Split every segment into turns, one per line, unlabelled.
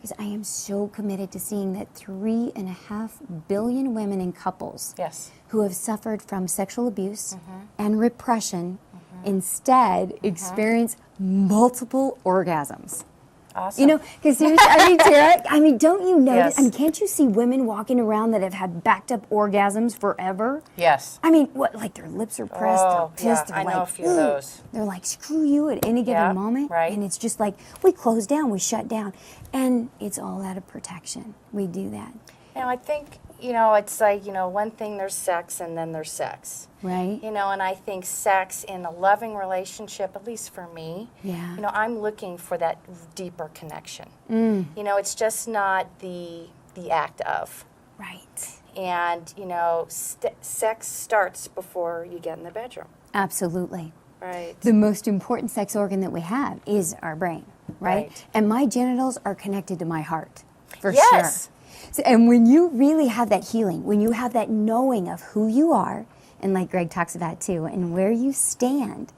because I am so committed to seeing that 3.5 billion women and couples
Yes.
who have suffered from sexual abuse and repression instead experience multiple orgasms.
Awesome.
You know, because seriously, I mean, Tara, I mean, don't you notice?
Yes.
I mean, can't you see women walking around that have had backed up orgasms forever?
Yes.
I mean, what, like their lips are pressed,
Oh,
they're pissed,
yeah,
they're
I know
like,
a few of those.
They're like, screw you at any given
Yeah,
moment.
right.
And it's just like, we close down, we shut down. And it's all out of protection. We do that,
You know, I think, you know, it's like, you know, one thing there's sex and then there's sex.
right?
You know, and I think sex in a loving relationship, at least for me,
Yeah.
you know, I'm looking for that deeper connection.
Mm.
You know, it's just not the act of.
Right.
And, you know, sex starts before you get in the bedroom.
Absolutely.
Right.
The most important sex organ that we have is our brain, right?
Right.
And my genitals are connected to my heart, for
Yes.
sure. So, and when you really have that healing, when you have that knowing of who you are, and like Greg talks about too, and where you stand,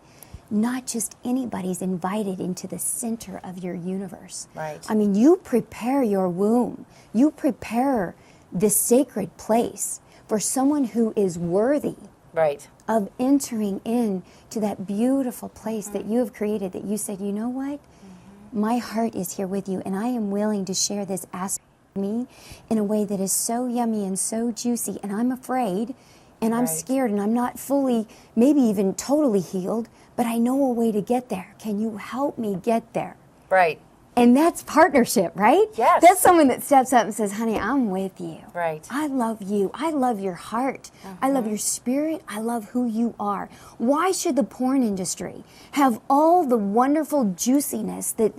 not just anybody's invited into the center of your universe.
Right.
I mean, you prepare your womb, you prepare this sacred place for someone who is worthy
Right.
of entering in to that beautiful place that you have created, that you said, you know what? My heart is here with you, and I am willing to share this aspect of me in a way that is so yummy and so juicy, and I'm afraid, and I'm
Right.
scared, and I'm not fully, maybe even totally healed, but I know a way to get there. Can you help me get there?
Right.
And that's partnership, right?
Yes.
That's someone that steps up and says, honey, I'm with you.
Right.
I love you. I love your heart. I love your spirit. I love who you are. Why should the porn industry have all the wonderful juiciness that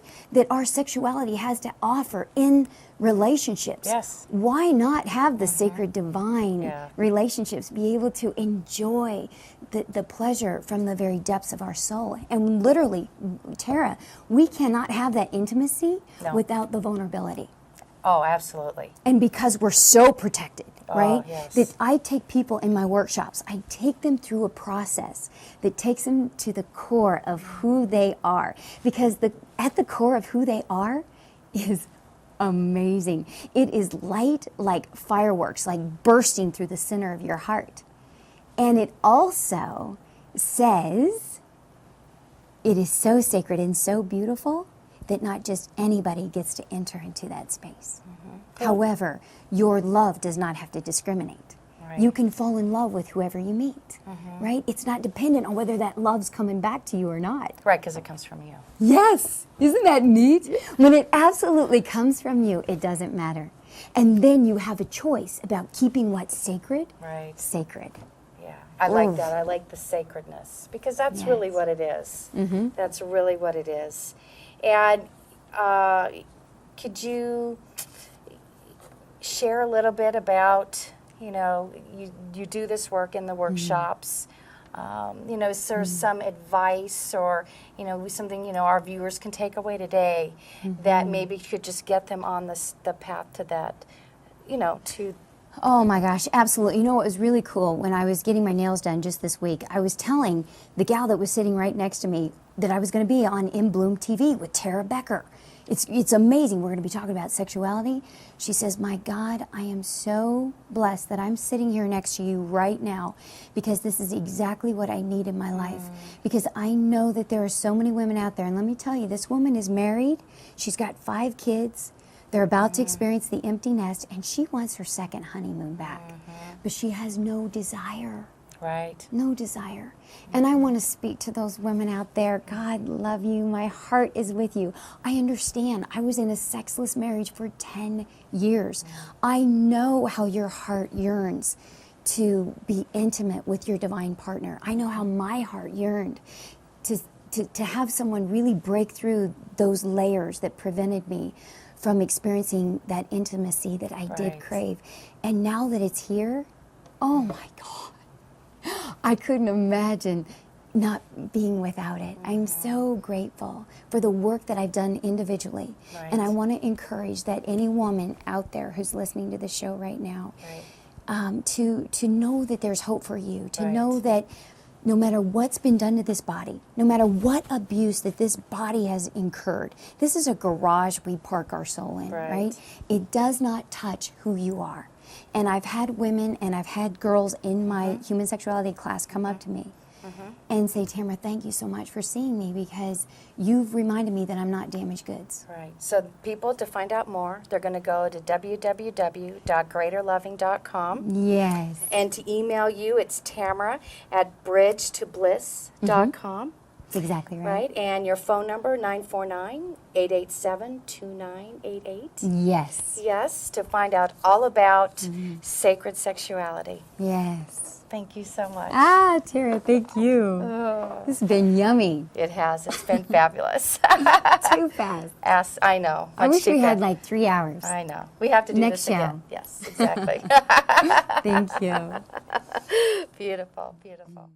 our sexuality has to offer in relationships?
Yes.
Why not have the sacred divine
Yeah.
relationships, be able to enjoy the pleasure from the very depths of our soul? And literally, Tara, we cannot have that intimacy
No.
without the vulnerability.
Oh, absolutely.
And because we're so protected, right?
yes.
That I take people in my workshops, I take them through a process that takes them to the core of who they are. Because at the core of who they are is amazing. It is light like fireworks, like bursting through the center of your heart. And it also says it is so sacred and so beautiful that not just anybody gets to enter into that space. However, your love does not have to discriminate.
Right.
You can fall in love with whoever you meet, right? It's not dependent on whether that love's coming back to you or not.
Right, because it comes from you.
Yes, isn't that neat? When it absolutely comes from you, it doesn't matter. And then you have a choice about keeping what's sacred,
Right.
sacred.
Yeah, I like
Oof.
that. I like the sacredness because that's really
Yes.
what it is. That's really what it is. And could you share a little bit about, you know, you do this work in the workshops. You know, is there some advice or, you know, something, you know, our viewers can take away today that maybe could just get them on the path to that, you know, to...
Oh my gosh, absolutely. You know what was really cool? When I was getting my nails done just this week, I was telling the gal that was sitting right next to me that I was going to be on In Bloom TV with Tara Becker. It's amazing. We're going to be talking about sexuality. She says, my God, I am so blessed that I'm sitting here next to you right now because this is exactly what I need in my life. Because I know that there are so many women out there. And let me tell you, this woman is married. She's got 5 kids. They're about to experience the empty nest, and she wants her second honeymoon back. But she has no desire.
Right.
No desire. And I want to speak to those women out there. God love you. My heart is with you. I understand. I was in a sexless marriage for 10 years. I know how your heart yearns to be intimate with your divine partner. I know how my heart yearned to have someone really break through those layers that prevented me from experiencing that intimacy that I did
Right.
crave. And now that it's here, oh my God. I couldn't imagine not being without it. I'm so grateful for the work that I've done individually.
Right.
And I want to encourage that any woman out there who's listening to the show right now,
Right.
to know that there's hope for you, to
Right.
know that no matter what's been done to this body, no matter what abuse that this body has incurred, this is a garage we park our soul in, right? It does not touch who you are. And I've had women and I've had girls in my human sexuality class come up to me and say, Tamara, thank you so much for seeing me because you've reminded me that I'm not damaged goods.
Right. So people, to find out more, they're going to go to www.greaterloving.com.
Yes.
And to email you, it's tamara@bridgetobliss.com.
That's exactly right.
Right? And your phone number, 949-887-2988.
Yes.
Yes, to find out all about sacred sexuality.
Yes.
Thank you so much.
Ah, Tara, thank you. This has been yummy.
It has. It's been fabulous.
Too fast.
I know.
I wish we had
fast.
like 3 hours.
I know. We have to do
Next
this
show.
again. Yes, exactly.
Thank you.
Beautiful, beautiful.